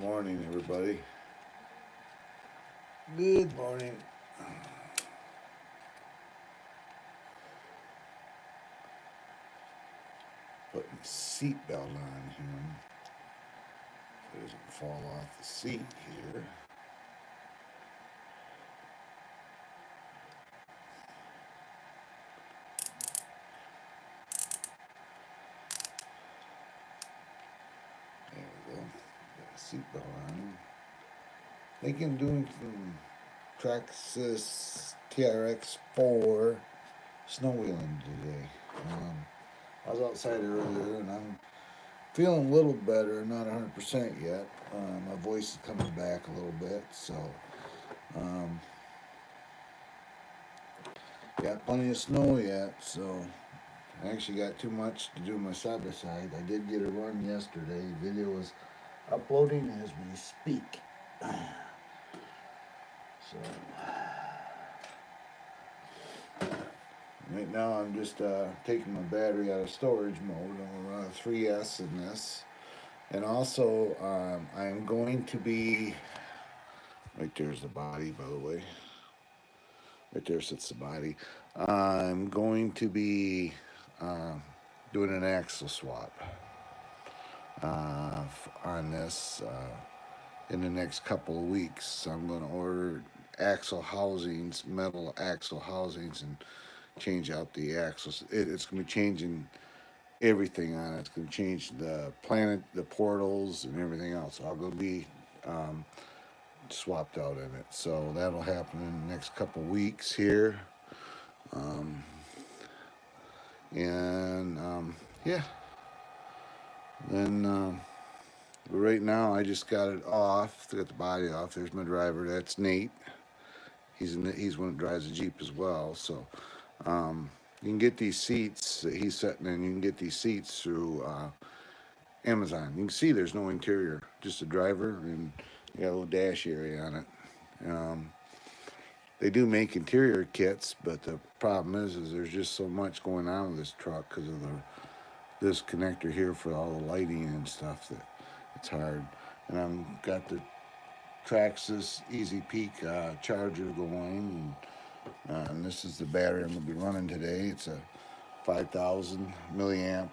morning, everybody. Good morning. Putting the seatbelt on him so he doesn't fall off the seat here. There we go. Got the seatbelt on him. Thinking doing some Traxxas TRX 4 snow wheeling today. I was outside earlier and I'm feeling a little better, not 100% yet. My voice is coming back a little bit, so um, got plenty of snow yet, so I actually got too much to do my side by side. I did get a run yesterday. Video is uploading as we speak. So right now I'm just taking my battery out of storage mode. I'm gonna run a 3S in this, and also I am going to be right there's the body, by the way. Right there sits the body. I'm going to be uh, doing an axle swap on this in the next couple of weeks. So I'm going to order axle housings, metal axle housings, and change out the axles. It's going to be changing everything on it. It's going to change the planet, the portals, and everything else. All going to be um, swapped out in it. So that'll happen in the next couple of weeks here. Um, and yeah, then right now I just got it off. Got the body off. There's my driver. That's Nate. He's one that drives the Jeep as well. So you can get these seats that he's setting in. You can get these seats through Amazon. You can see there's no interior, just a driver and you got a little dash area on it. Um, they do make interior kits, but the problem is there's just so much going on with this truck because of this connector here for all the lighting and stuff that it's hard. And I've got the Traxxas Easy Peak charger going, and this is the battery I'm going to be running today. It's a 5,000 milliamp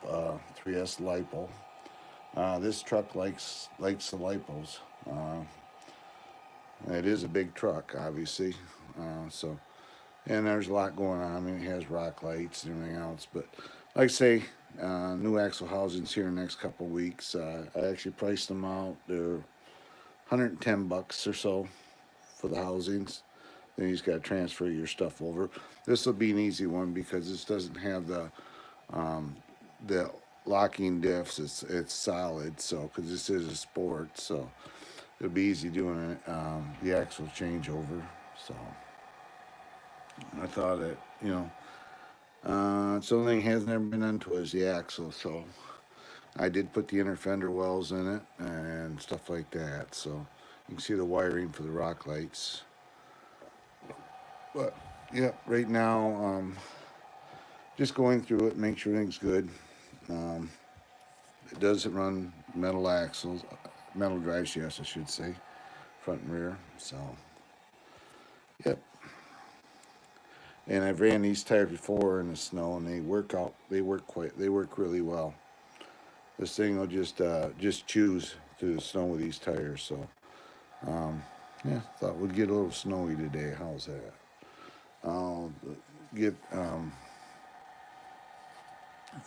3S LiPo. This truck likes the LiPos. It is a big truck, obviously. So, and there's a lot going on. I mean, it has rock lights and everything else. But like I say, new axle housings here in the next couple of weeks. I actually priced them out. They're $110 or so for the housings. Then you just got to transfer your stuff over. This will be an easy one because this doesn't have the locking diffs. It's solid, so because this is a sport, so it'll be easy doing it, the axle changeover. So I thought that it's the only thing has never been done to is the axle. So I did put the inner fender wells in it and stuff like that. So you can see the wiring for the rock lights. But yeah, right now just going through it, make sure everything's good. Um, it does run metal axles, metal drive shafts, I should say, front and rear. So, yep. And I've ran these tires before in the snow, and they work out. They work really well. This thing will just choose through the snow with these tires. So, yeah, thought we'd get a little snowy today. How's that? I'll get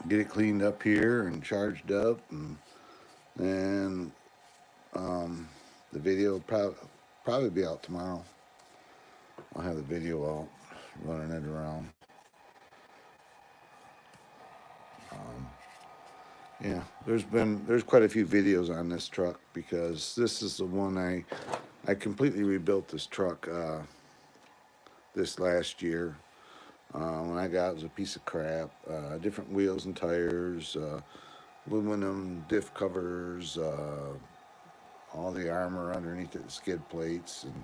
get it cleaned up here and charged up, and then the video will probably be out tomorrow. I'll have the video out, running it around. Yeah, there's quite a few videos on this truck because this is the one I completely rebuilt this truck this last year. When I got it was a piece of crap. Different wheels and tires, aluminum diff covers, all the armor underneath it, skid plates, and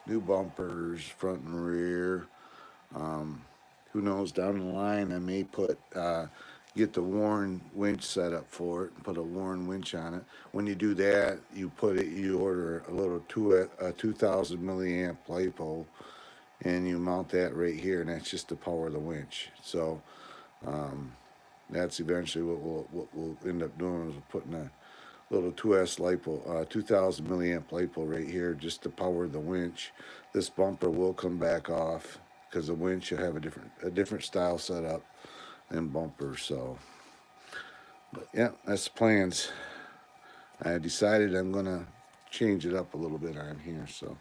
new bumpers, front and rear. Who knows? Down the line, I may put get the Warren winch set up for it and put a Warren winch on it. When you do that, you order a little 2000 milliamp LiPo, and you mount that right here, and that's just to power the winch. So that's eventually what we'll end up doing is putting a little 2S LiPo, 2000 milliamp LiPo right here just to power the winch. This bumper will come back off because the winch will have a different style setup than bumper. So, but yeah, that's the plans. I decided I'm gonna change it up a little bit on here. So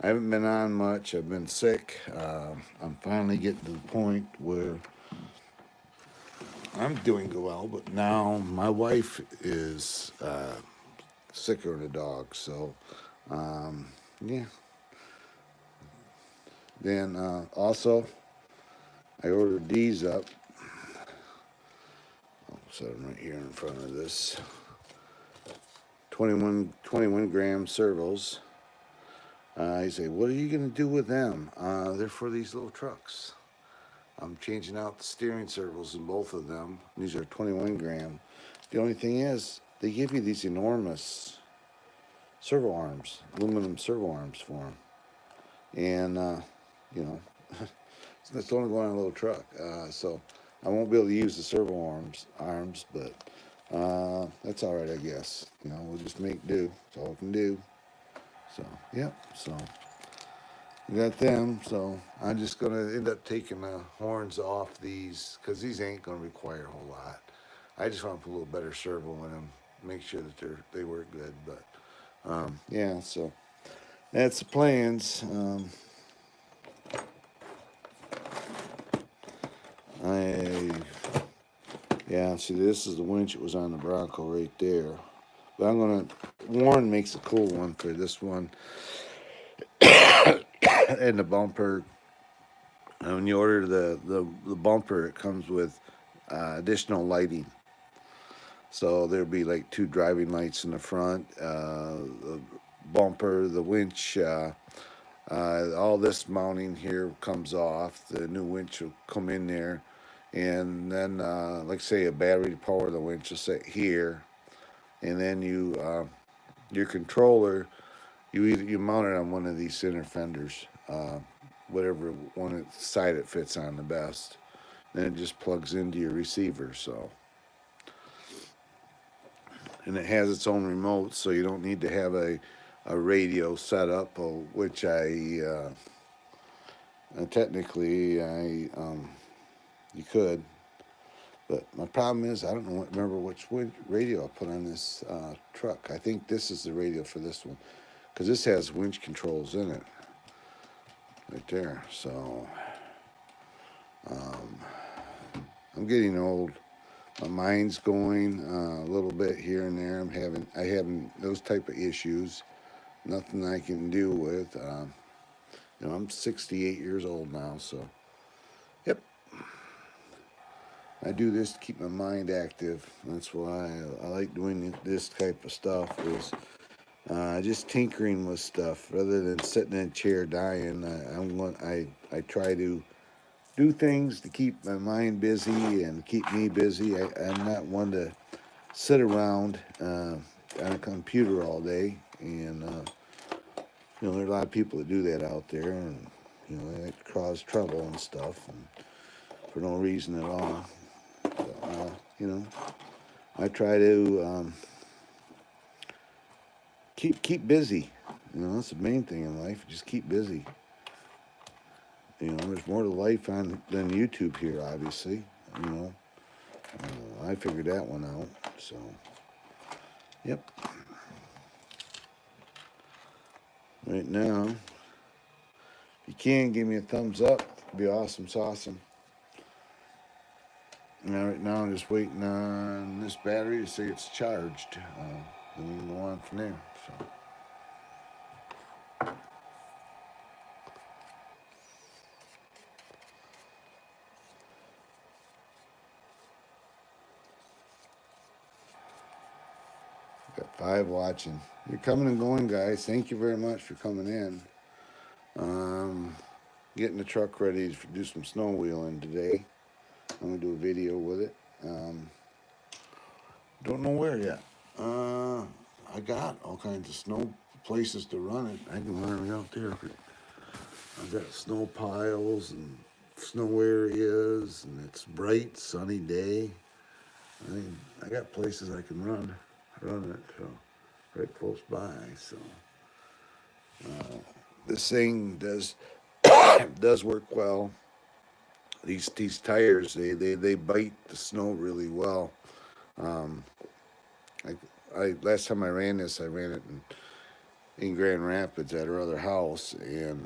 I haven't been on much. I've been sick. I'm finally getting to the point where I'm doing well, but now my wife is sicker than a dog. So, yeah. Then also, I ordered these up. I'll set them right here in front of this. 21 gram servos. You say, what are you going to do with them? They're for these little trucks. I'm changing out the steering servos in both of them. These are 21 gram. The only thing is, they give you these enormous servo arms, aluminum servo arms for them. And, you know, it's only going on a little truck. So I won't be able to use the servo arms, but that's all right, I guess. You know, we'll just make do. That's all we can do. So, yep. So we got them. So I'm just going to end up taking the horns off these because these ain't going to require a whole lot. I just want to put a little better servo in them, make sure that they work good. But yeah, so that's the plans. Yeah, see, this is the winch that was on the Bronco right there. But I'm going to, Warren makes a cool one for this one. And the bumper, when you order the bumper, it comes with additional lighting. So there'll be like 2 driving lights in the front, the bumper, the winch, all this mounting here comes off. The new winch will come in there. And then, like say, a battery to power the winch will sit here. And then your controller, you mount it on one of these center fenders, whatever one side it fits on the best. Then it just plugs into your receiver. So, and it has its own remote, so you don't need to have a radio set up, which technically you could. But my problem is I don't remember which radio I put on this truck. I think this is the radio for this one because this has winch controls in it right there. So I'm getting old. My mind's going a little bit here and there. I having those type of issues. Nothing I can deal with. You know, I'm 68 years old now, so yep. I do this to keep my mind active. That's why I like doing this type of stuff. Is just tinkering with stuff rather than sitting in a chair dying. I try to do things to keep my mind busy and keep me busy. I'm not one to sit around on a computer all day. And you know, there are a lot of people that do that out there, and you know, that cause trouble and stuff, and for no reason at all. You know, I try to keep busy. You know, that's the main thing in life. Just keep busy. You know, there's more to life than YouTube here, obviously. You know, I figured that one out. So, yep. Right now, if you can give me a thumbs up, it'd be awesome. It's awesome. Now, right now, I'm just waiting on this battery to say it's charged. Then we can go on from there. So. Got 5 watching. You're coming and going, guys. Thank you very much for coming in. Getting the truck ready to do some snow wheeling today. I'm going to do a video with it. Don't know where yet. I got all kinds of snow places to run it. I can run it out there. I've got snow piles and snow areas, and it's bright, sunny day. I got places I can run it, so right close by. So this thing does work well. These tires they bite the snow really well. Um, I last time I ran this, I ran it in Grand Rapids at our other house, and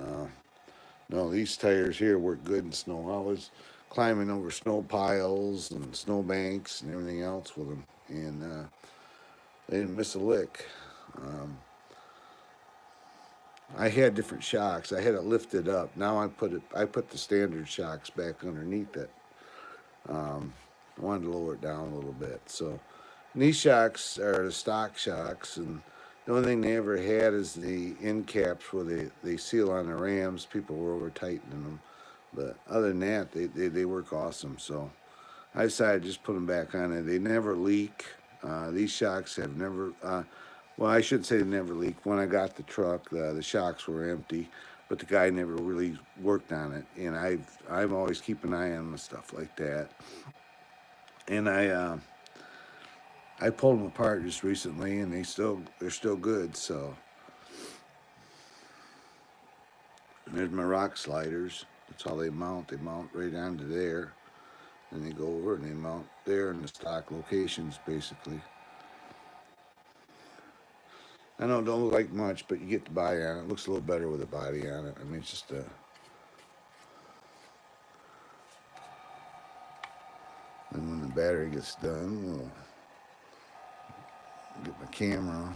no, these tires here work good in snow. I was climbing over snow piles and snow banks and everything else with them, and they didn't miss a lick. Um, I had different shocks. I had it lifted up. Now I put the standard shocks back underneath it. I wanted to lower it down a little bit. So these shocks are the stock shocks, and the only thing they ever had is the end caps where they seal on the rams. People were over tightening them, but other than that, they work awesome. So I decided to just put them back on it. They never leak. These shocks have never. Well, I should say they never leak. When I got the truck, the shocks were empty, but the guy never really worked on it. And I'm always keep an eye on the stuff like that. And I pulled them apart just recently, and they're still good. So and there's my rock sliders. That's how they mount. They mount right onto there, and they go over and they mount there in the stock locations basically. I know it don't look like much, but you get the body on it. It looks a little better with a body on it. I mean, it's just a. And when the battery gets done, we'll get my camera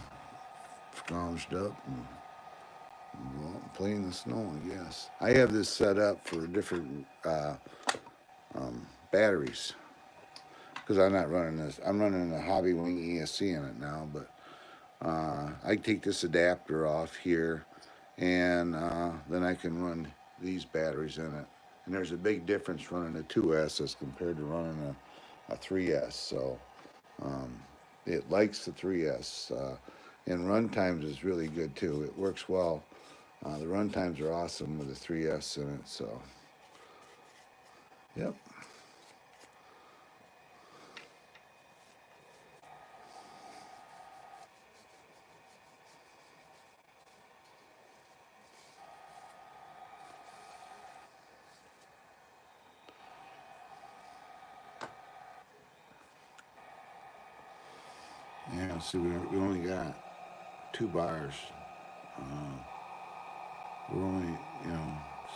scrounged up and go out and play in the snow, I guess. I have this set up for different batteries because I'm not running this. I'm running a Hobbywing ESC in it now, but I take this adapter off here, and then I can run these batteries in it. And there's a big difference running a 2S as compared to running a 3S. So it likes the 3S. And run times is really good too. It works well. The run times are awesome with the 3S in it. So, yep. Yeah, see, we only got 2 bars. We're only,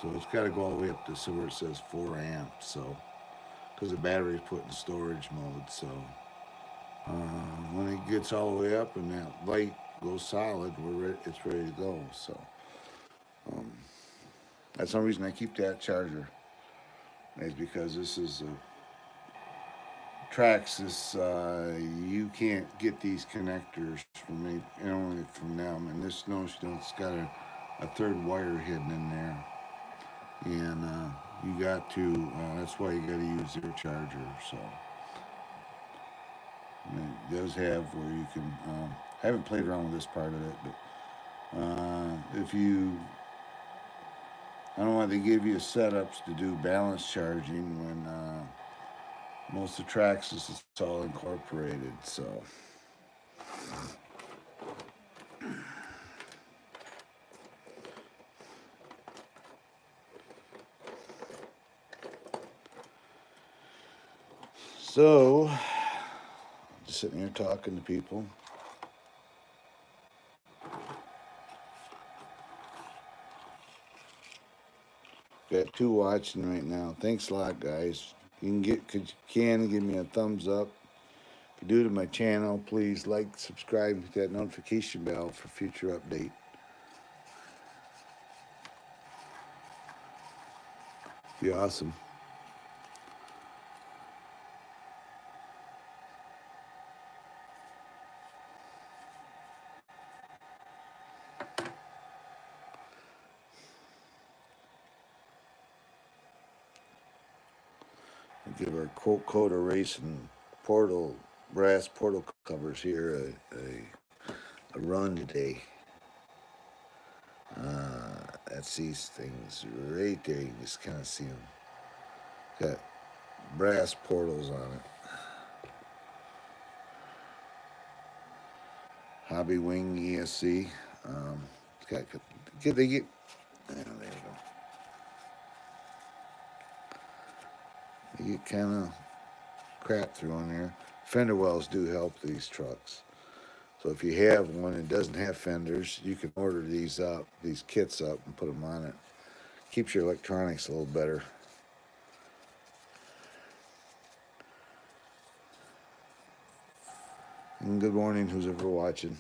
so it's got to go all the way up to where it says 4 amps. So, because the battery's put in storage mode. So, when it gets all the way up and that light goes solid, it's ready to go. So, that's the reason I keep that charger. Is because this is Traxxas. You can't get these connectors from me, only from them. And this it's got a third wire hidden in there, and you got to. That's why you got to use their charger. So and it does have where you can. I haven't played around with this part of it, but if you, I don't know why they give you setups to do balance charging when most of Traxxas is all incorporated. So. So, just sitting here talking to people. Got 2 watching right now. Thanks a lot, guys. You can give me a thumbs up. If you're new to my channel, please like, subscribe, hit that notification bell for future update. Be awesome. I'll give our Coda Racing brass portal covers here a run today. That's these things right there. You just kind of see them. Got brass portals on it. Hobby Wing ESC. They get. Oh, there you go. They get kind of crap through in there. Fender wells do help these trucks. So if you have one and doesn't have fenders, you can order these kits up, and put them on it. Keeps your electronics a little better. And good morning, who's ever watching.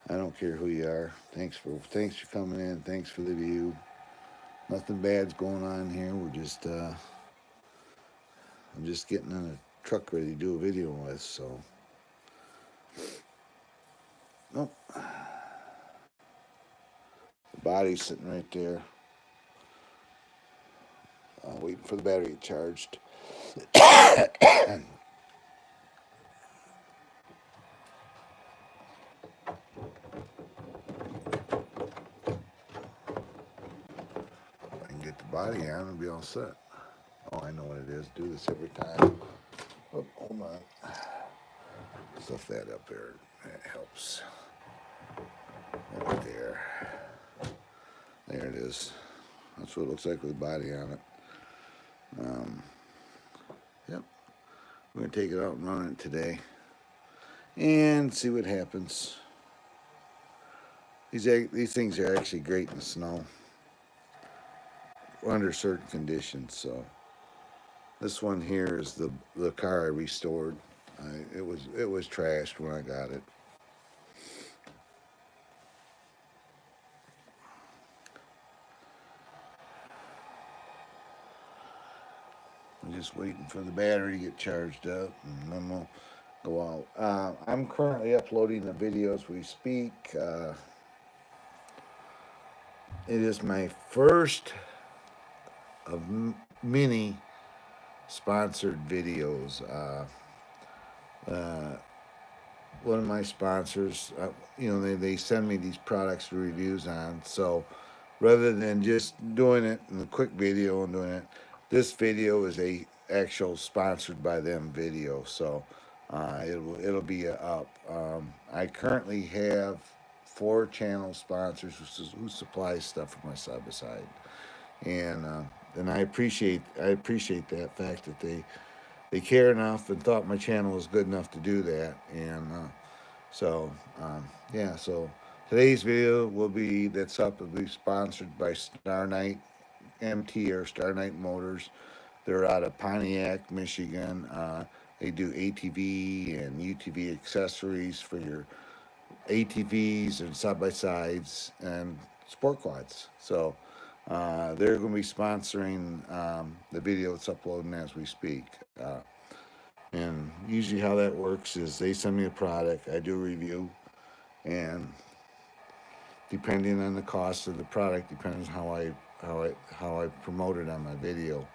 I don't care who you are. Thanks for coming in. Thanks for the view. Nothing bad's going on here. We're just I'm just getting in a truck ready to do a video with. So, nope. The body's sitting right there, waiting for the battery to get charged. Get the body on and be all set. Oh, I know what it is. Do this every time. Oh, hold on. Stuff that up there. That helps. Right there. There it is. That's what it looks like with the body on it. Yep. We're going to take it out and run it today. And see what happens. These things are actually great in the snow. Under certain conditions. So this one here is the car I restored. It was trashed when I got it. I'm just waiting for the battery to get charged up, and then we'll go out. I'm currently uploading the video as we speak. It is my first of many sponsored videos. One of my sponsors, they send me these products to reviews on. So rather than just doing it in a quick video and doing it, this video is a actual sponsored by them video. So it'll be up. I currently have 4 channel sponsors who supply stuff for my side by side, and I appreciate that fact that they care enough and thought my channel was good enough to do that. And so today's video will be sponsored by Star Knight MT, or Star Knight Motors. They're out of Pontiac, Michigan. They do ATV and UTV accessories for your ATVs and side-by-sides and sport quads. So they're going to be sponsoring the video that's uploading as we speak. And usually how that works is they send me a product, I do a review, and depending on the cost of the product, depends how I promote it on my video.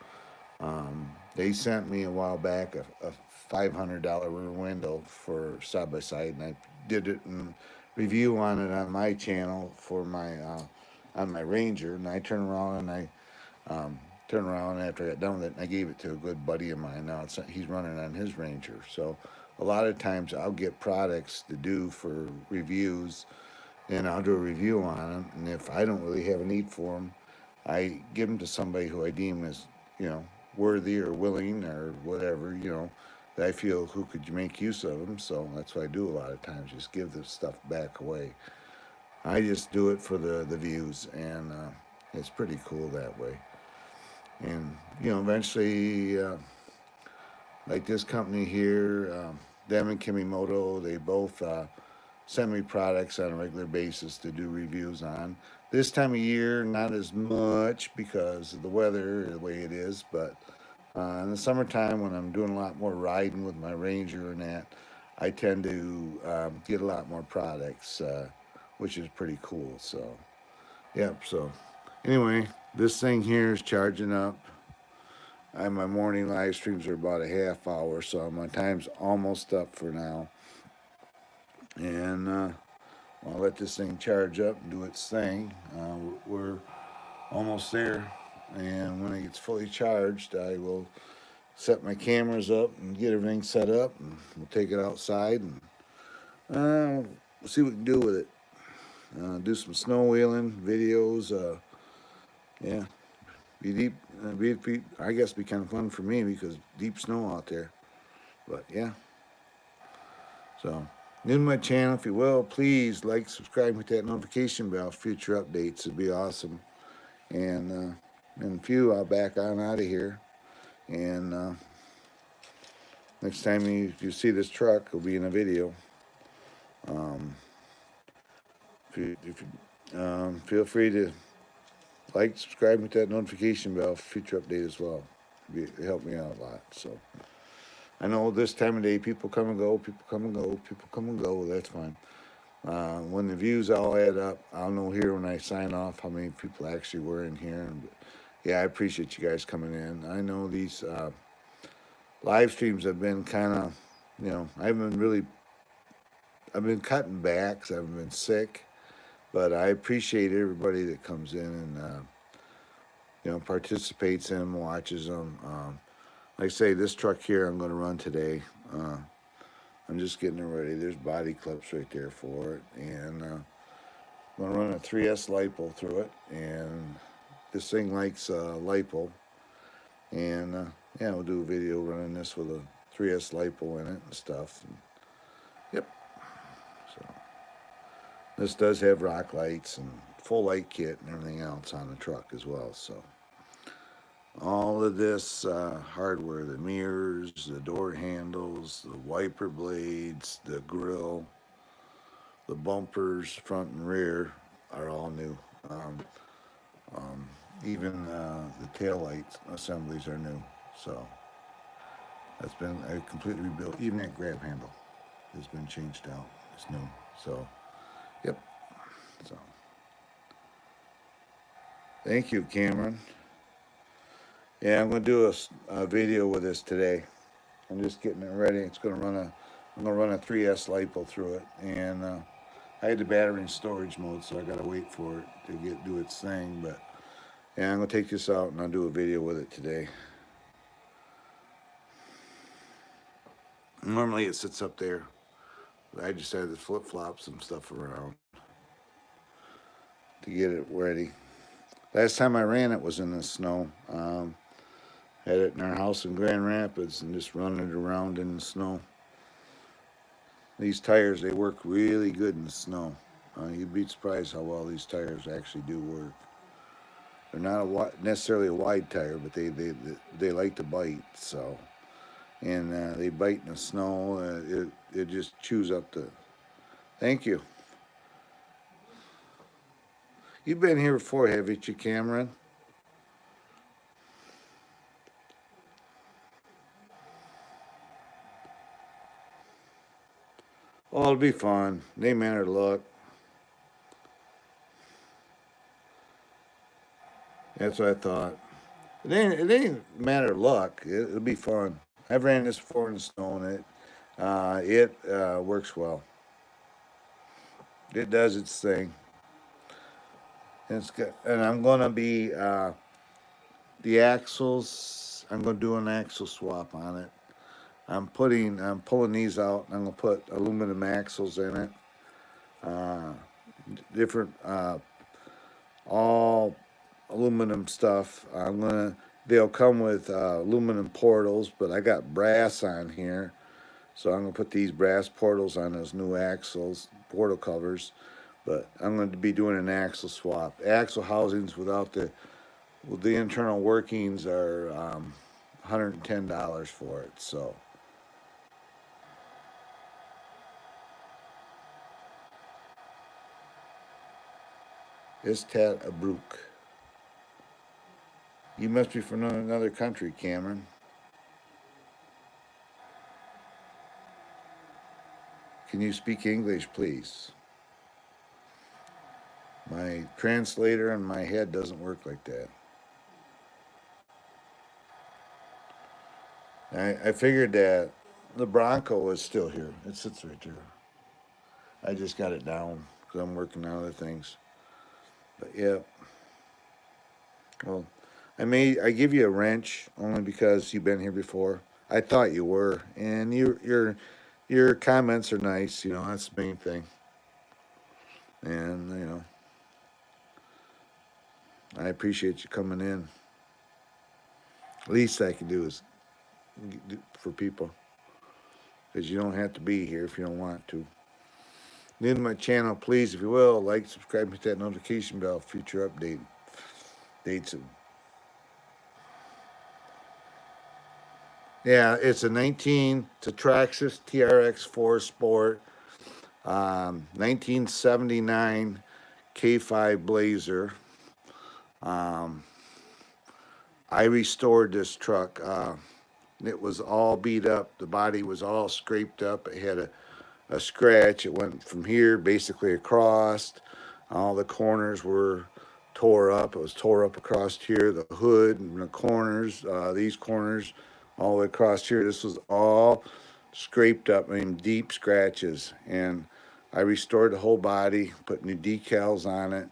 They sent me a while back a $500 rear window for side by side, and I did it and review on it on my channel for my on my Ranger. And I turned around after I got done with it, and I gave it to a good buddy of mine. Now he's running on his Ranger. So a lot of times I'll get products to do for reviews, and I'll do a review on them. And if I don't really have a need for them, I give them to somebody who I deem as, worthy or willing or whatever, that I feel who could make use of them. So that's what I do a lot of times, just give the stuff back away. I just do it for the views, and it's pretty cool that way. And, eventually, like this company here, them and Kimimoto, they both send me products on a regular basis to do reviews on. This time of year, not as much because of the weather, the way it is, but in the summertime when I'm doing a lot more riding with my Ranger and that, I tend to get a lot more products, which is pretty cool. So, yep, so anyway, this thing here is charging up. My morning live streams are about a half hour, so my time's almost up for now. And I'll let this thing charge up and do its thing. We're almost there, and when it gets fully charged, I will set my cameras up and get everything set up, and we'll take it outside and we'll see what we can do with it. Do some snow wheeling videos. Yeah, be deep. I guess be kind of fun for me because deep snow out there. But yeah, so new to my channel, if you will, please like, subscribe, hit that notification bell. Future updates would be awesome. And in a few, I'll back on out of here. And next time you see this truck, it'll be in a video. Feel free to like, subscribe, hit that notification bell for future update as well. It helped me out a lot. So I know this time of day, people come and go, people come and go, people come and go. That's fine. When the views all add up, I'll know here when I sign off how many people actually were in here. And yeah, I appreciate you guys coming in. I know these live streams have been kind of, I've been cutting back because I've been sick. But I appreciate everybody that comes in and, participates in them, watches them. Like I say, this truck here I'm going to run today. I'm just getting it ready. There's body clips right there for it. And I'm going to run a 3S LiPo through it. And this thing likes LiPo. And yeah, we'll do a video running this with a 3S LiPo in it and stuff. And, yep. So this does have rock lights and full light kit and everything else on the truck as well. So all of this hardware, the mirrors, the door handles, the wiper blades, the grill, the bumpers, front and rear are all new. Even the tail light assemblies are new. So that's been completely rebuilt. Even that grab handle has been changed out. It's new. So, yep. So, thank you, Cameron. Yeah, I'm going to do a video with this today. I'm just getting it ready. I'm going to run a 3S LiPo through it. And I had the battery in storage mode, so I got to wait for it to do its thing. But yeah, I'm going to take this out and I'll do a video with it today. Normally it sits up there. I just had to flip-flop some stuff around to get it ready. Last time I ran it was in the snow. Had it in our house in Grand Rapids and just running it around in the snow. These tires, they work really good in the snow. You'd be surprised how well these tires actually do work. They're not necessarily a wide tire, but they like to bite. So, and they bite in the snow. It just chews up the. Thank you. You've been here before, haven't you, Cameron? Oh, it'll be fun. Name, manner, luck. That's what I thought. It ain't matter of luck. It'll be fun. I've ran this before in the snow, and it works well. It does its thing. And it's good. And I'm gonna be the axles. I'm gonna do an axle swap on it. I'm pulling these out. I'm gonna put aluminum axles in it. Different, all aluminum stuff. They'll come with aluminum portals, but I got brass on here. So I'm gonna put these brass portals on those new axles, portal covers. But I'm going to be doing an axle swap. Axle housings without the internal workings are $110 for it. So Istat Abruk. You must be from another country, Cameron. Can you speak English, please? My translator in my head doesn't work like that. I figured that the Bronco was still here. It sits right there. I just got it down because I'm working on other things. But yeah, well, I give you a wrench only because you've been here before. I thought you were, and your comments are nice. You know, that's the main thing. And I appreciate you coming in. Least I can do is for people because you don't have to be here if you don't want to. New to my channel, please, if you will, like, subscribe, hit that notification bell. Future dates. Yeah, it's a 19. It's a Traxxas TRX4 Sport, 1979 K5 Blazer. I restored this truck. It was all beat up. The body was all scraped up. It had a scratch. It went from here basically across. All the corners were tore up. It was tore up across here, the hood and the corners, these corners, all the way across here. This was all scraped up, I mean, deep scratches. And I restored the whole body, put new decals on it,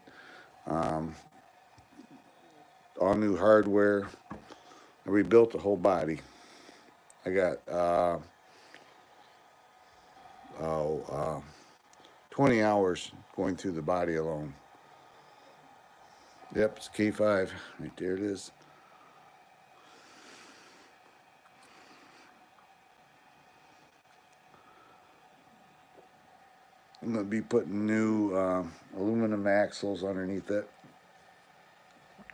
all new hardware. I rebuilt the whole body. I got oh, uh, 20 hours going through the body alone. Yep, it's K5. Right there it is. I'm going to be putting new aluminum axles underneath it.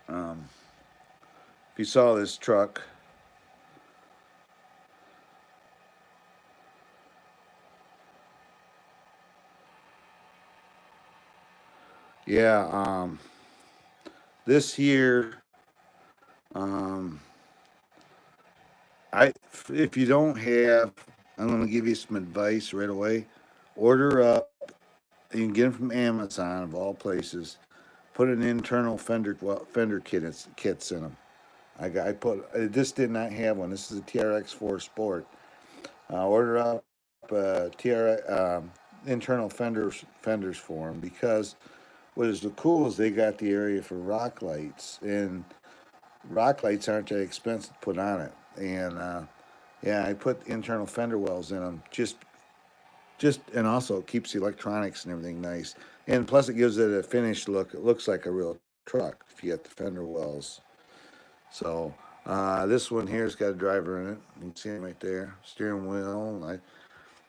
If you saw this truck, yeah, this year, um, if you don't have, I'm going to give you some advice right away. Order up. You can get them from Amazon of all places. Put an internal fender kits in them. This did not have one. This is a TRX4 Sport. Order up internal fenders for them because what is the cool is they got the area for rock lights, and rock lights aren't that expensive to put on it. And yeah, I put internal fender wells in them just and also it keeps the electronics and everything nice. And plus it gives it a finished look. It looks like a real truck if you get the fender wells. So this one here's got a driver in it. You can see him right there. Steering wheel.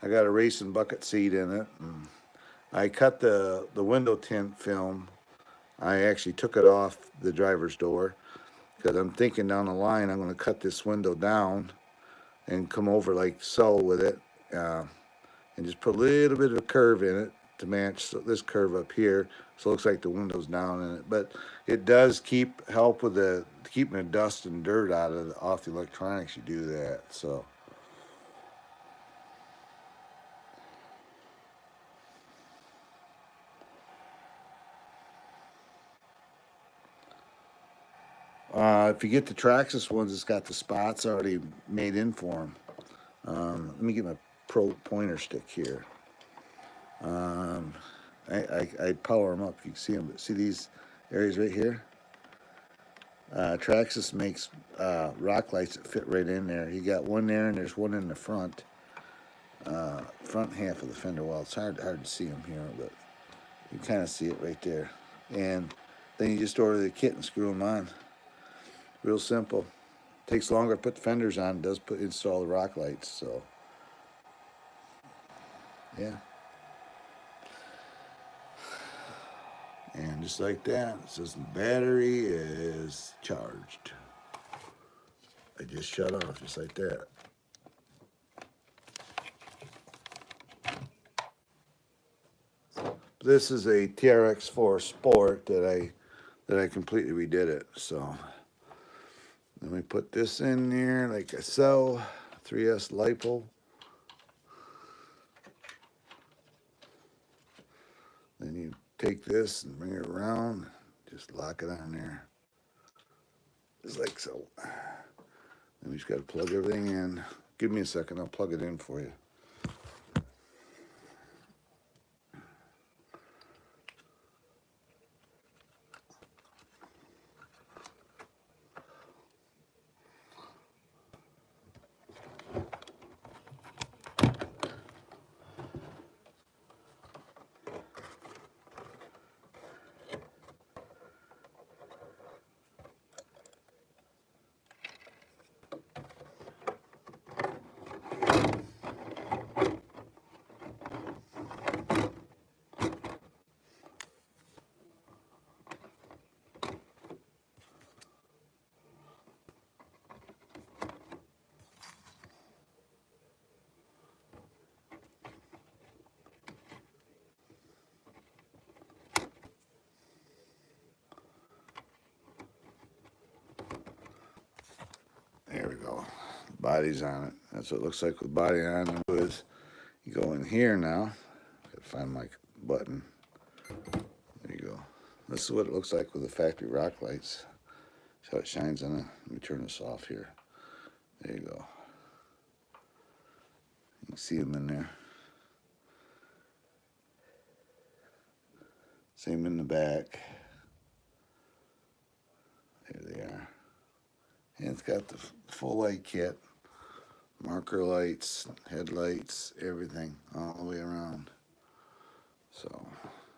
I got a racing bucket seat in it. And I cut the window tint film. I actually took it off the driver's door because I'm thinking down the line I'm going to cut this window down and come over like so with it, and just put a little bit of a curve in it to match this curve up here, so it looks like the window's down in it. But it does help with keeping the dust and dirt off the electronics. You do that, so. If you get the Traxxas ones, it's got the spots already made in for them. Let me get my pro pointer stick here. I power them up. You can see them. But see these areas right here? Traxxas makes rock lights that fit right in there. You got one there, and there's one in the front half of the fender well. It's hard to see them here, but you kind of see it right there. And then you just order the kit and screw them on. Real simple. Takes longer to put the fenders on. It does install the rock lights. So yeah. And just like that, it says the battery is charged. I just shut off just like that. This is a TRX4 Sport that I completely redid it. So let me put this in there like so. 3S LiPo. Then you take this and bring it around. Just lock it on there. Just like so. And we just got to plug everything in. Give me a second, I'll plug it in for you. There we go. The body's on it. That's what it looks like with the body on it. Is you go in here now. Gotta find my button. There you go. This is what it looks like with the factory rock lights. That's how it shines on it. Let me turn this off here. There you go. You can see them in there. Same in the back. There they are. And it's got the full light kit. Marker lights, headlights, everything all the way around. So,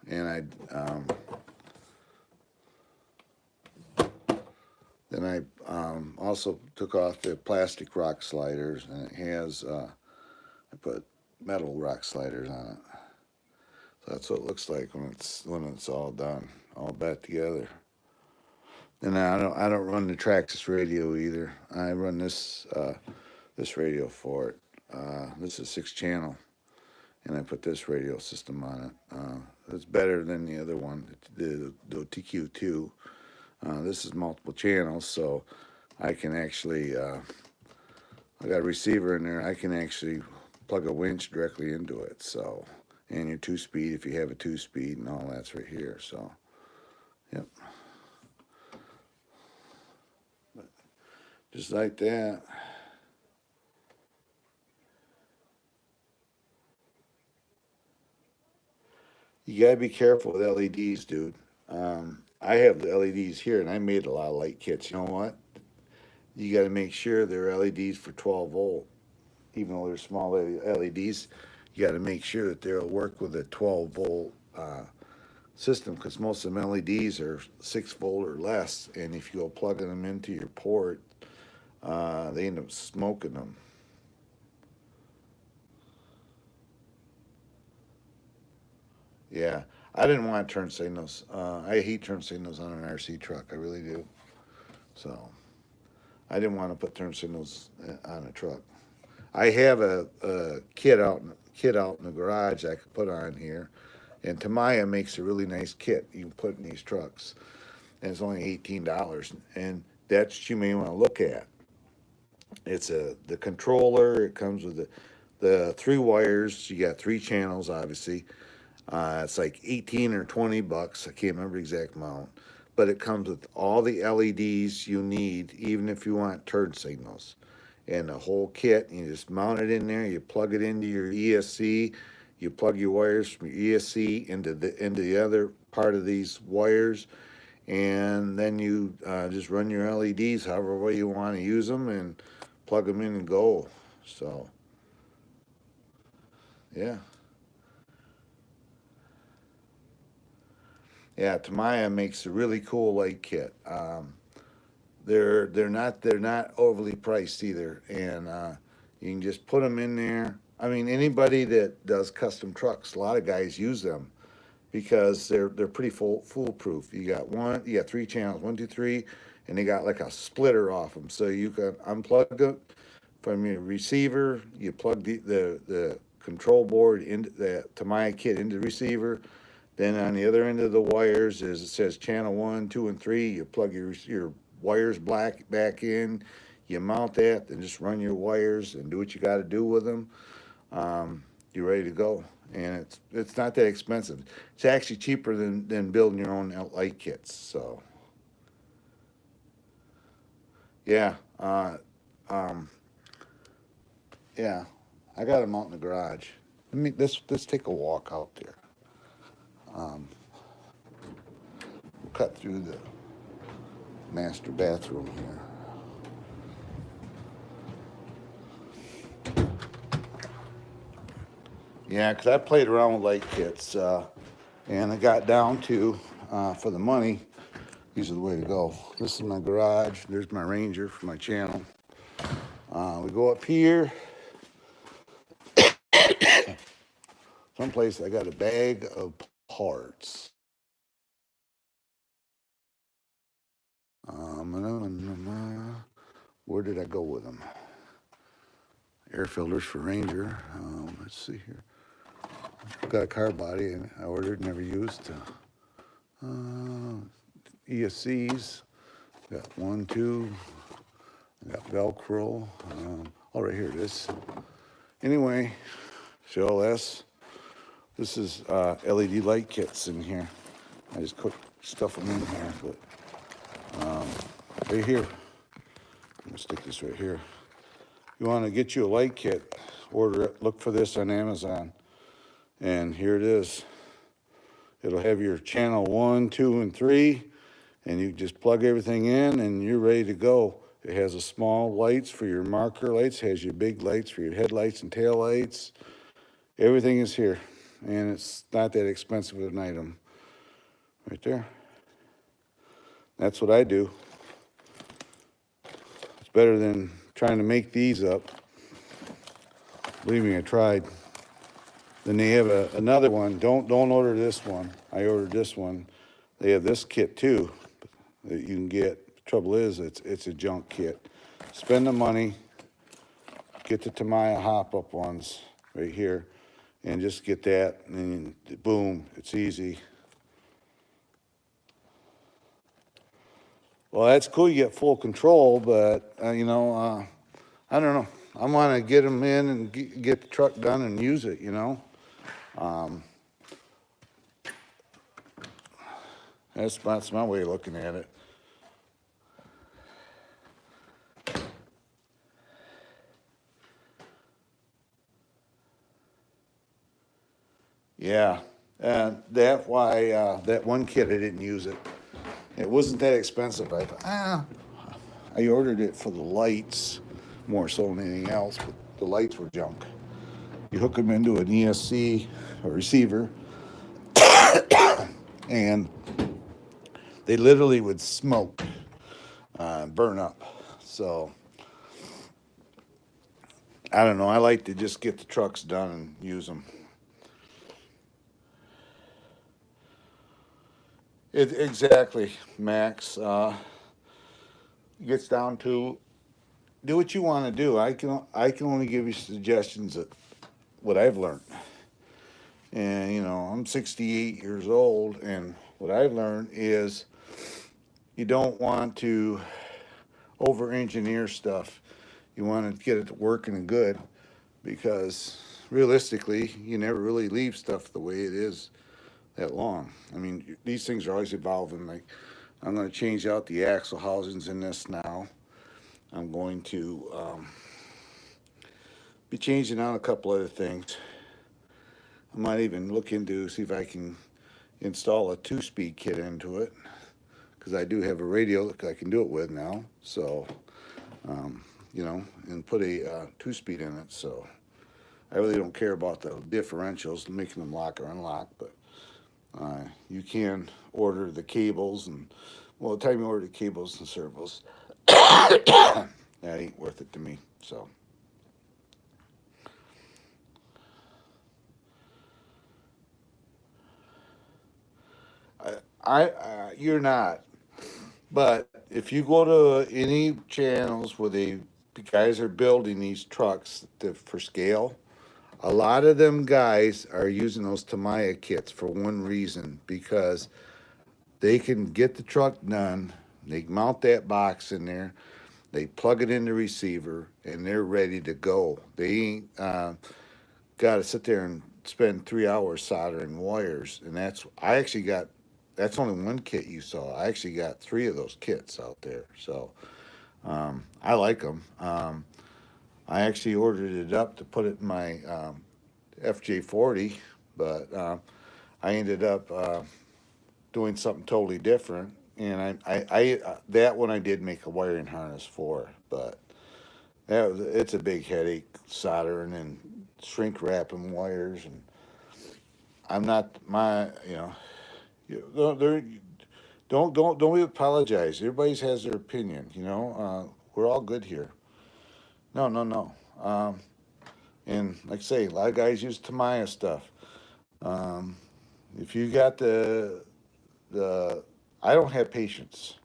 and then I also took off the plastic rock sliders, and it has I put metal rock sliders on it. So that's what it looks like when it's all done, all back together. And I don't run the Traxxas radio either. I run this radio for it. This is 6-channel, and I put this radio system on it. It's better than the other one, the TQ2. This is multiple channels, so I can actually, I got a receiver in there. I can actually plug a winch directly into it. So, and your 2-speed, if you have a 2-speed, and all that's right here. So, yep. Just like that. You gotta be careful with LEDs, dude. I have the LEDs here, and I made a lot of light kits. You know what? You gotta make sure they're LEDs for 12 volt. Even though they're small LEDs, you gotta make sure that they'll work with a 12 volt system, because most of them LEDs are 6 volt or less, and if you go plugging them into your port, they end up smoking them. Yeah, I didn't want turn signals. I hate turn signals on an RC truck. I really do. So I didn't want to put turn signals on a truck. I have a kit out in the garage I could put on here, and Tamiya makes a really nice kit you can put in these trucks, and it's only $18, and that's what you may want to look at. It's the controller. It comes with the 3 wires. You got 3 channels, obviously. It's like 18 or $20. I can't remember the exact amount, but it comes with all the LEDs you need, even if you want turn signals, and the whole kit. You just mount it in there. You plug it into your ESC. You plug your wires from your ESC into the other part of these wires, and then you just run your LEDs however way you want to use them, and plug them in and go. So, yeah. Yeah, Tamiya makes a really cool light kit. They're not overly priced either, and you can just put them in there. I mean, anybody that does custom trucks, a lot of guys use them because they're pretty foolproof. You got 3 channels, 1, 2, 3, and they got like a splitter off them, so you can unplug it from your receiver. You plug the control board into the Tamiya kit into the receiver. Then on the other end of the wires is it says channel 1, 2, and 3. You plug your wires back in. You mount that, then just run your wires and do what you got to do with them. You're ready to go, and it's not that expensive. It's actually cheaper than building your own light kits. So yeah, Um, yeah, I got them out in the garage. Let's take a walk out there. Um, we'll cut through the master bathroom here. Yeah, because I played around with light kits, and I got down to, for the money, these are the way to go. This is my garage. There's my Ranger for my channel. We go up here. Someplace I got a bag of parts. Where did I go with them? Air filters for Ranger. Let's see here. Got a car body and I ordered, never used. ESCs. Got 1, 2. I got Velcro. Oh, right here it is. Anyway, Shell S. This is LED light kits in here. I just cook stuff them in here, but right here. I'm gonna stick this right here. You want to get you a light kit, order it. Look for this on Amazon, and here it is. It'll have your channel 1, 2, and 3, and you just plug everything in, and you're ready to go. It has a small lights for your marker lights, has your big lights for your headlights and tail lights. Everything is here, and it's not that expensive of an item. Right there. That's what I do. It's better than trying to make these up. Believe me, I tried. Then they have another one. Don't order this one. I ordered this one. They have this kit too that you can get. The trouble is, it's a junk kit. Spend the money. Get the Tamiya hop-up ones right here, and just get that. And then, boom, it's easy. Well, that's cool. You get full control, but I don't know. I want to get them in and get the truck done and use it. That's my way of looking at it. Yeah, and that one kit I didn't use it. It wasn't that expensive. I thought, I ordered it for the lights more so than anything else, but the lights were junk. You hook them into an ESC, a receiver, and they literally would smoke, burn up. So, I don't know. I like to just get the trucks done and use them. Exactly, Max. It gets down to do what you want to do. I can only give you suggestions of what I've learned. And I'm 68 years old, and what I've learned is you don't want to over-engineer stuff. You want to get it working and good, because realistically, you never really leave stuff the way it is that long. I mean, these things are always evolving. Like, I'm going to change out the axle housings in this now. I'm going to be changing out a couple other things. I might even look into see if I can install a 2-speed kit into it, because I do have a radio that I can do it with now. So, and put a 2-speed in it. So I really don't care about the differentials, making them lock or unlock, but you can order the cables, and the time you order the cables and servos, that ain't worth it to me. So. You're not. But if you go to any channels where the guys are building these trucks for scale, a lot of them guys are using those Tamiya kits for one reason, because they can get the truck done. They mount that box in there, they plug it in the receiver, and they're ready to go. They ain't got to sit there and spend 3 hours soldering wires. And that's only one kit you saw. I actually got 3 of those kits out there. So I like them. I actually ordered it up to put it in my FJ40, but I ended up doing something totally different. And that one I did make a wiring harness for, but it's a big headache soldering and shrink wrapping wires. And I'm not my, they're, don't apologize. Everybody has their opinion. We're all good here. No, no, no. And like I say, a lot of guys use Tamiya stuff. Um, if you got the, I don't have patience.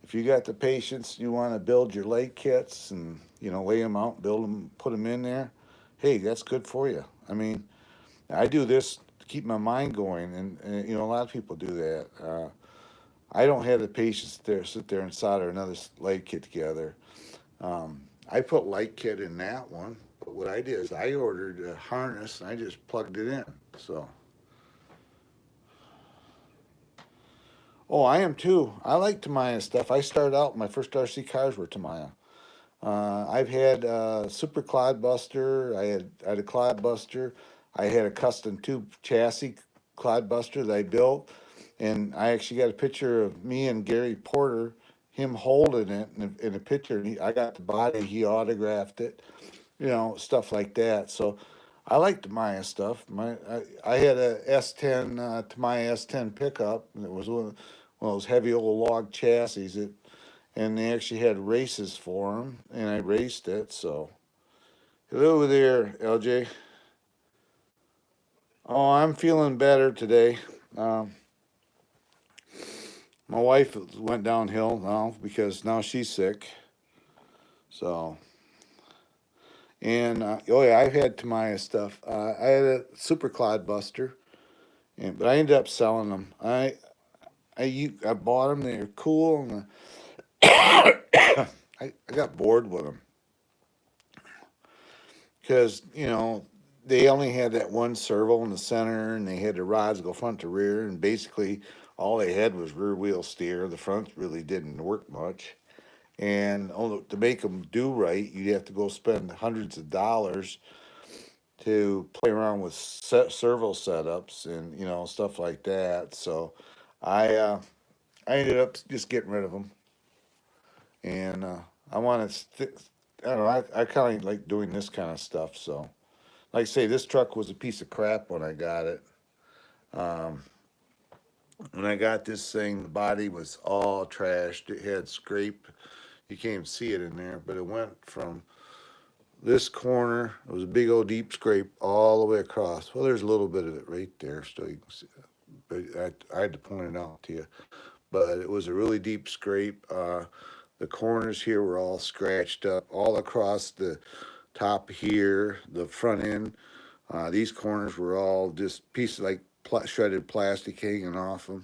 If you got the patience, you want to build your lake kits and lay them out, build them, put them in there. Hey, that's good for you. I mean, I do this to keep my mind going, and a lot of people do that. I don't have the patience to sit there and solder another light kit together. I put light kit in that one, but what I did is I ordered a harness and I just plugged it in. So, oh, I am too. I like Tamiya stuff. I started out, my first RC cars were Tamiya. I've had Super Clodbuster. I had a Clodbuster. I had a custom tube chassis Clodbuster that I built, and I actually got a picture of me and Gary Porter, him holding it in a picture. And I got the body. He autographed it. Stuff like that. So I like Tamiya stuff. I had a S10 Tamiya S10 pickup. And it was one of those heavy old log chassis. And they actually had races for them, and I raced it. So hello there, LJ. Oh, I'm feeling better today. Um, my wife went downhill now because now she's sick. So and oh yeah, I've had Tamiya stuff. I had a Super Clodbuster, but I ended up selling them. I bought them. They were cool, and I got bored with them because they only had that one servo in the center, and they had the rods go front to rear, and basically all they had was rear wheel steer. The front really didn't work much, and to make them do right, you'd have to go spend hundreds of dollars to play around with servo setups and stuff like that. So I uh, I ended up just getting rid of them, and I want to. I don't know. I kind of like doing this kind of stuff. So, like I say, this truck was a piece of crap when I got it. Um, when I got this thing, the body was all trashed. It had scrape. You can't even see it in there, but it went from this corner. It was a big old deep scrape all the way across. Well, there's a little bit of it right there, so you can see. But I had to point it out to you. But it was a really deep scrape. The corners here were all scratched up, all across the top here, the front end. These corners were all just pieces like shredded plastic hanging off them,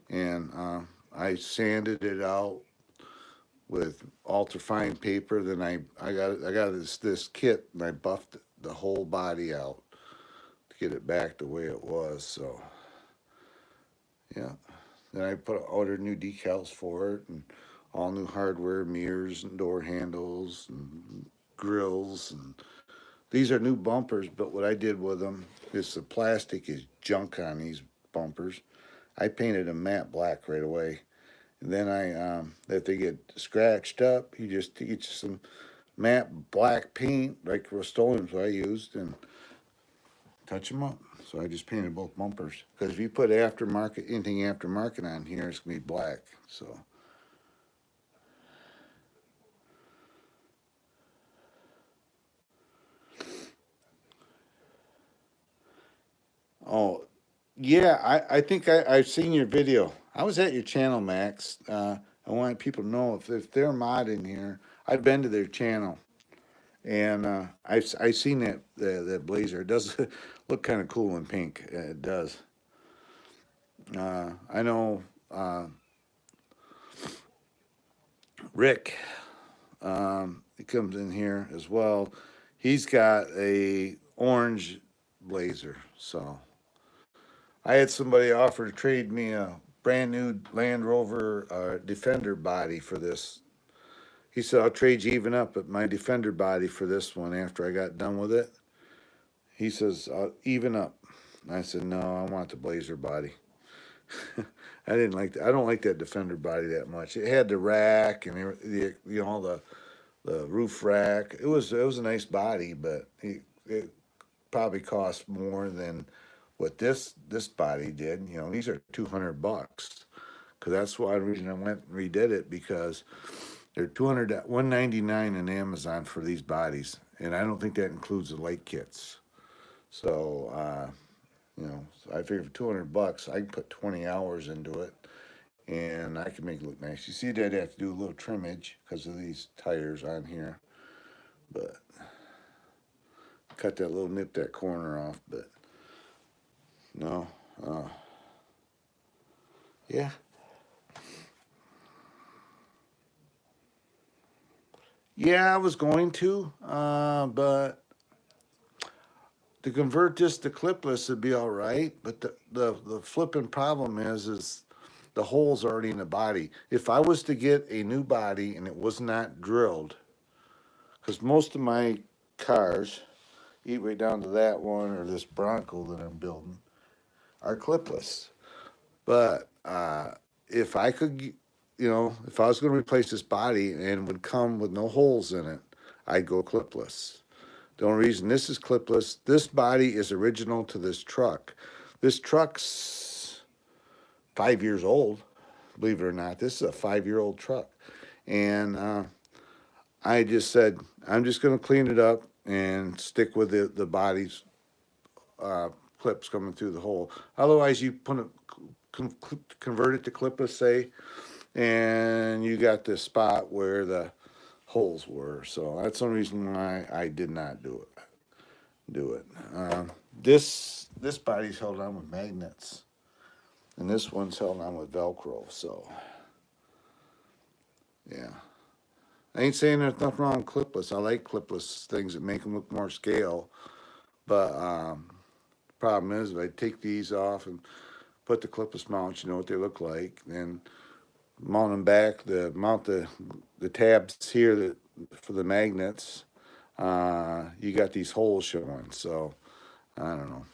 and I sanded it out with ultra fine paper. Then I got this kit and I buffed the whole body out to get it back the way it was. So yeah, then I ordered new decals for it and all new hardware, mirrors and door handles and grills, and these are new bumpers. But what I did with them is the plastic is junk on these bumpers. I painted them matte black right away. And then if they get scratched up, you just get some matte black paint, like Rust-Oleum's what I used, and touch them up. So I just painted both bumpers. Because if you put anything aftermarket on here, it's going to be black. So, oh, yeah, I think I've seen your video. I was at your channel, Max. I want people to know if they're modding here, I've been to their channel. And I've seen that blazer. It does look kind of cool in pink. It does. I know Rick. He comes in here as well. He's got a orange blazer. So I had somebody offer to trade me a brand new Land Rover Defender body for this, He said, I'll trade you even up at my Defender body for this one after I got done with it. He says, I'll even up. I said, no, I want the Blazer body. I didn't like that. I don't like that Defender body that much. It had the rack and the roof rack. It was a nice body, but it probably cost more than what this body did. These are $200 because that's why the reason I went and redid it, because they're 199 in Amazon for these bodies, and I don't think that includes the light kits. So so I figured for $200 I can put 20 hours into it, and I can make it look nice. You see, I'd have to do a little trimmage because of these tires on here, but cut that little nip that corner off. But no, yeah. Yeah, I was going to, but to convert this to clipless would be all right. But the flipping problem is the hole's already in the body. If I was to get a new body and it was not drilled, because most of my cars, eat right down to that one or this Bronco that I'm building, are clipless. But if I could, if I was going to replace this body and would come with no holes in it, I'd go clipless. The only reason this is clipless, this body is original to this truck. This truck's 5 years old, believe it or not. This is a 5-year-old truck. And I just said, I'm just going to clean it up and stick with the body's clips coming through the hole. Otherwise, you convert it to clipless, say, and you got this spot where the holes were. So that's the reason why I did not do it. This body's held on with magnets, and this one's held on with Velcro. So yeah, I ain't saying there's nothing wrong with clipless. I like clipless things that make them look more scale. But problem is, if I take these off and put the clipless mounts, you know what they look like, then mount them back, mount the tabs here for the magnets. You got these holes showing. So I don't know.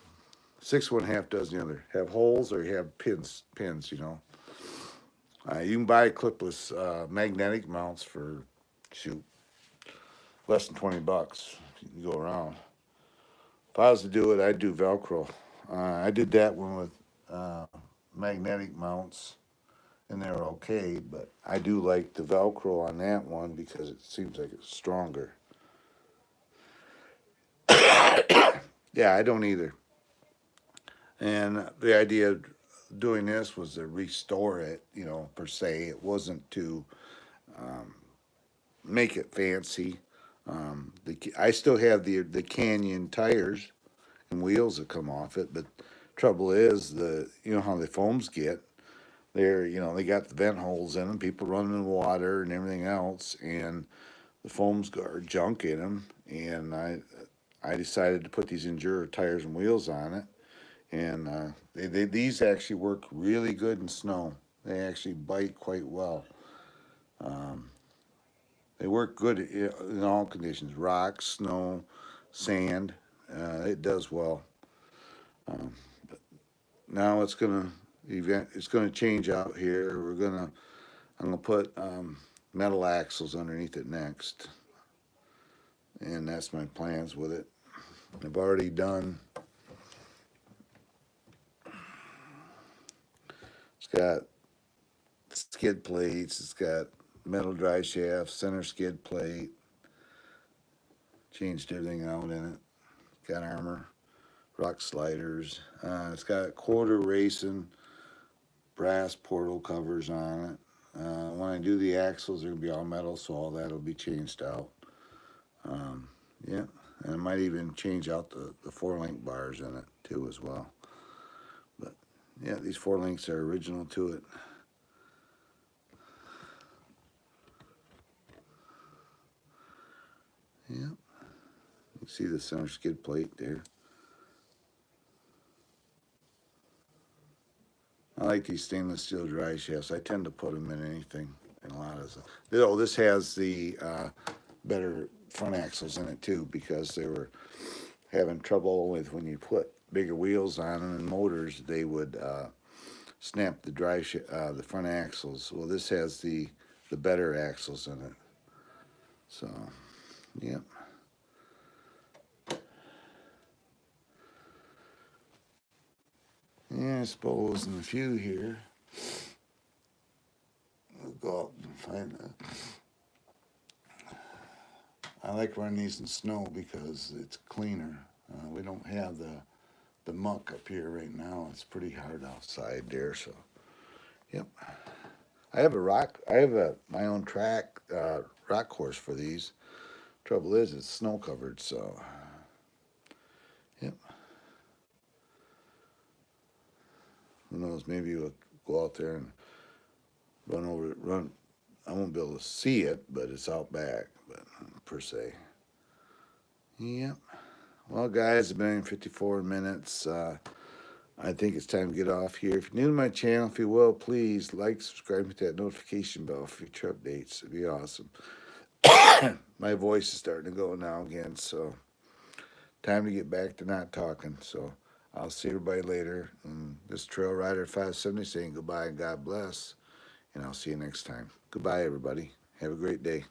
6 1/2 does the other. Have holes or you have pins. You can buy clipless magnetic mounts for less than $20. You can go around. If I was to do it, I'd do Velcro. I did that one with magnetic mounts, and they're okay. But I do like the Velcro on that one because it seems like it's stronger. Yeah, I don't either. And the idea of doing this was to restore it, per se. It wasn't to make it fancy. I still have the Canyon tires and wheels that come off it, but trouble is how the foams get. They got the vent holes in them. People running in water and everything else, and the foams are junk in them. And I decided to put these Enduro tires and wheels on it, and these actually work really good in snow. They actually bite quite well. They work good in all conditions: rock, snow, sand. It does well. But now it's gonna change out here. I'm gonna put metal axles underneath it next, and that's my plans with it. I've already done. It's got skid plates. It's got metal drive shaft, center skid plate. Changed everything out in it. Got armor, rock sliders. It's got quarter racing brass portal covers on it. When I do the axles, they're gonna be all metal, so all that'll be changed out. Yeah, and I might even change out the 4-link bars in it too as well. But yeah, these 4 links are original to it. Yeah, you can see the center skid plate there. I like these stainless steel drive shafts. I tend to put them in anything. in a lot of stuff. Oh, this has the better front axles in it too, because they were having trouble with when you put bigger wheels on them and motors, they would snap the front axles. Well, this has the better axles in it. So, yep. Yeah, I suppose in a few here, we'll go out and find that. I like running these in snow because it's cleaner. We don't have the muck up here right now. It's pretty hard outside there. So, yep. I have my own track rock course for these. Trouble is, it's snow covered. So, yep. Who knows? Maybe we'll go out there and run. I won't be able to see it, but it's out back, but per se. Yep. Well, guys, it's been 54 minutes. I think it's time to get off here. If you're new to my channel, if you will, please like, subscribe, hit that notification bell for future updates. It'd be awesome. My voice is starting to go now again, so time to get back to not talking. So I'll see everybody later. This Trail Rider 570 saying goodbye and God bless, and I'll see you next time. Goodbye, everybody. Have a great day.